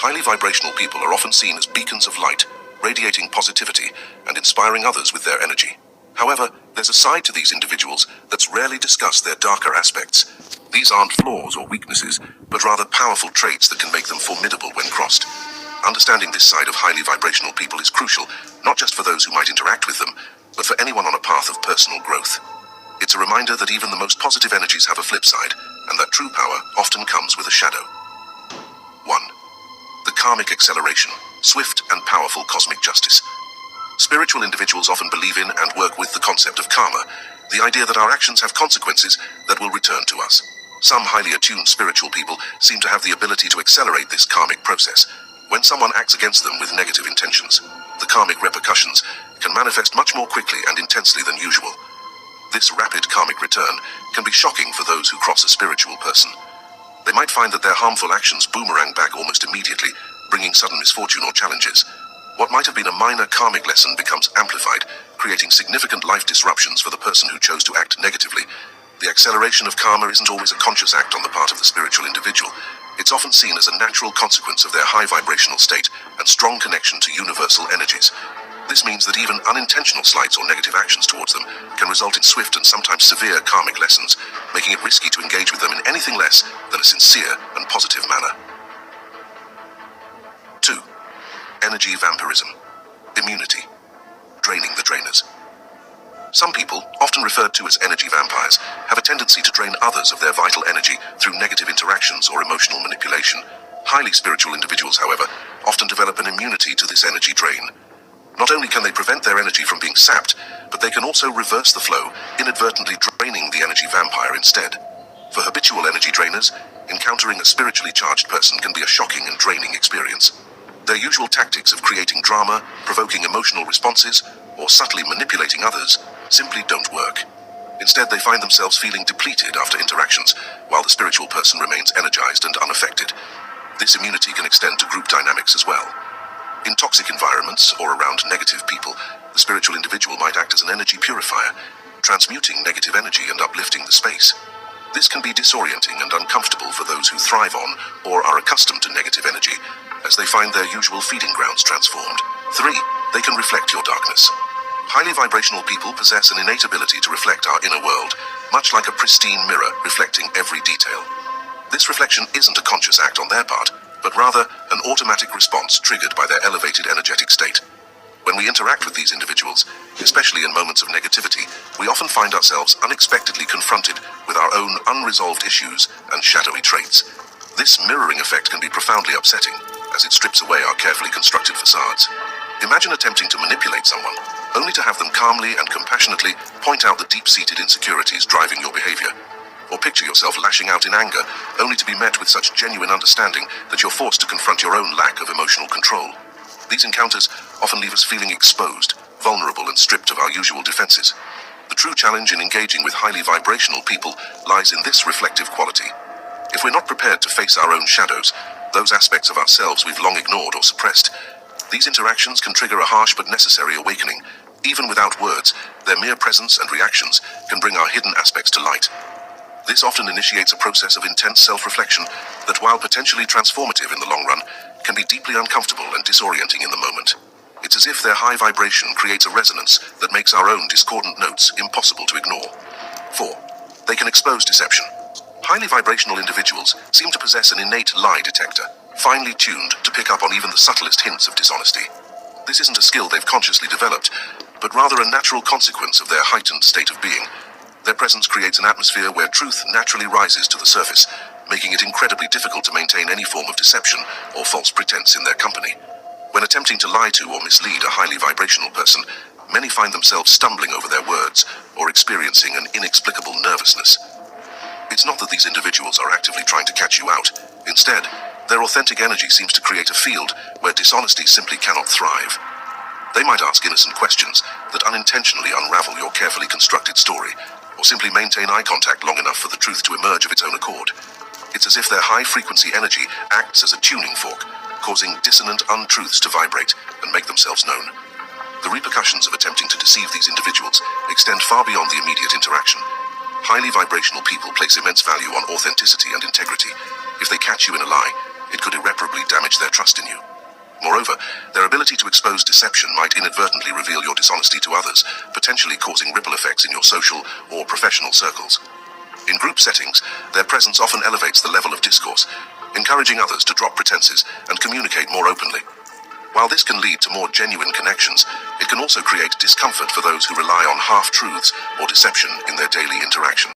Highly vibrational people are often seen as beacons of light, radiating positivity and inspiring others with their energy. However, there's a side to these individuals that's rarely discussed: their darker aspects. These aren't flaws or weaknesses, but rather powerful traits that can make them formidable when crossed. Understanding this side of highly vibrational people is crucial, not just for those who might interact with them, but for anyone on a path of personal growth. It's a reminder that even the most positive energies have a flip side, and that true power often comes with a shadow. 1. The karmic acceleration, swift and powerful cosmic justice. Spiritual individuals often believe in and work with the concept of karma, the idea that our actions have consequences that will return to us. Some highly attuned spiritual people seem to have the ability to accelerate this karmic process. When someone acts against them with negative intentions, the karmic repercussions can manifest much more quickly and intensely than usual. This rapid karmic return can be shocking for those who cross a spiritual person. They might find that their harmful actions boomerang back almost immediately, bringing sudden misfortune or challenges. What might have been a minor karmic lesson becomes amplified, creating significant life disruptions for the person who chose to act negatively. The acceleration of karma isn't always a conscious act on the part of the spiritual individual. It's often seen as a natural consequence of their high vibrational state and strong connection to universal energies. This means that even unintentional slights or negative actions towards them can result in swift and sometimes severe karmic lessons, making it risky to engage with them in anything less than a sincere and positive manner. 2. Energy vampirism. Immunity. Draining the drainers. Some people, often referred to as energy vampires, have a tendency to drain others of their vital energy through negative interactions or emotional manipulation. Highly spiritual individuals, however, often develop an immunity to this energy drain. Not only can they prevent their energy from being sapped, but they can also reverse the flow, inadvertently draining the energy vampire instead. For habitual energy drainers, encountering a spiritually charged person can be a shocking and draining experience. Their usual tactics of creating drama, provoking emotional responses, or subtly manipulating others simply don't work. Instead, they find themselves feeling depleted after interactions, while the spiritual person remains energized and unaffected. This immunity can extend to group dynamics as well. In toxic environments or around negative people, the spiritual individual might act as an energy purifier, transmuting negative energy and uplifting the space. This can be disorienting and uncomfortable for those who thrive on or are accustomed to negative energy, as they find their usual feeding grounds transformed. 3. They can reflect your darkness. Highly vibrational people possess an innate ability to reflect our inner world, much like a pristine mirror reflecting every detail. This reflection isn't a conscious act on their part, but rather an automatic response triggered by their elevated energetic state. When we interact with these individuals, especially in moments of negativity, we often find ourselves unexpectedly confronted with our own unresolved issues and shadowy traits. This mirroring effect can be profoundly upsetting, as it strips away our carefully constructed facades. Imagine attempting to manipulate someone, only to have them calmly and compassionately point out the deep-seated insecurities driving your behavior. Or picture yourself lashing out in anger, only to be met with such genuine understanding that you're forced to confront your own lack of emotional control. These encounters often leave us feeling exposed, vulnerable, and stripped of our usual defenses. The true challenge in engaging with highly vibrational people lies in this reflective quality. If we're not prepared to face our own shadows, those aspects of ourselves we've long ignored or suppressed, these interactions can trigger a harsh but necessary awakening. Even without words, their mere presence and reactions can bring our hidden aspects to light. This often initiates a process of intense self-reflection that, while potentially transformative in the long run, can be deeply uncomfortable and disorienting in the moment. It's as if their high vibration creates a resonance that makes our own discordant notes impossible to ignore. 4. They can expose deception. Highly vibrational individuals seem to possess an innate lie detector, finely tuned to pick up on even the subtlest hints of dishonesty. This isn't a skill they've consciously developed, but rather a natural consequence of their heightened state of being. Their presence creates an atmosphere where truth naturally rises to the surface, making it incredibly difficult to maintain any form of deception or false pretense in their company. When attempting to lie to or mislead a highly vibrational person, many find themselves stumbling over their words or experiencing an inexplicable nervousness. It's not that these individuals are actively trying to catch you out. Instead, their authentic energy seems to create a field where dishonesty simply cannot thrive. They might ask innocent questions that unintentionally unravel your carefully constructed story, or simply maintain eye contact long enough for the truth to emerge of its own accord. It's as if their high-frequency energy acts as a tuning fork, causing dissonant untruths to vibrate and make themselves known. The repercussions of attempting to deceive these individuals extend far beyond the immediate interaction. Highly vibrational people place immense value on authenticity and integrity. If they catch you in a lie, it could irreparably damage their trust in you. Moreover, their ability to expose deception might inadvertently reveal your dishonesty to others, potentially causing ripple effects in your social or professional circles. In group settings, their presence often elevates the level of discourse, encouraging others to drop pretenses and communicate more openly. While this can lead to more genuine connections, it can also create discomfort for those who rely on half-truths or deception in their daily interaction.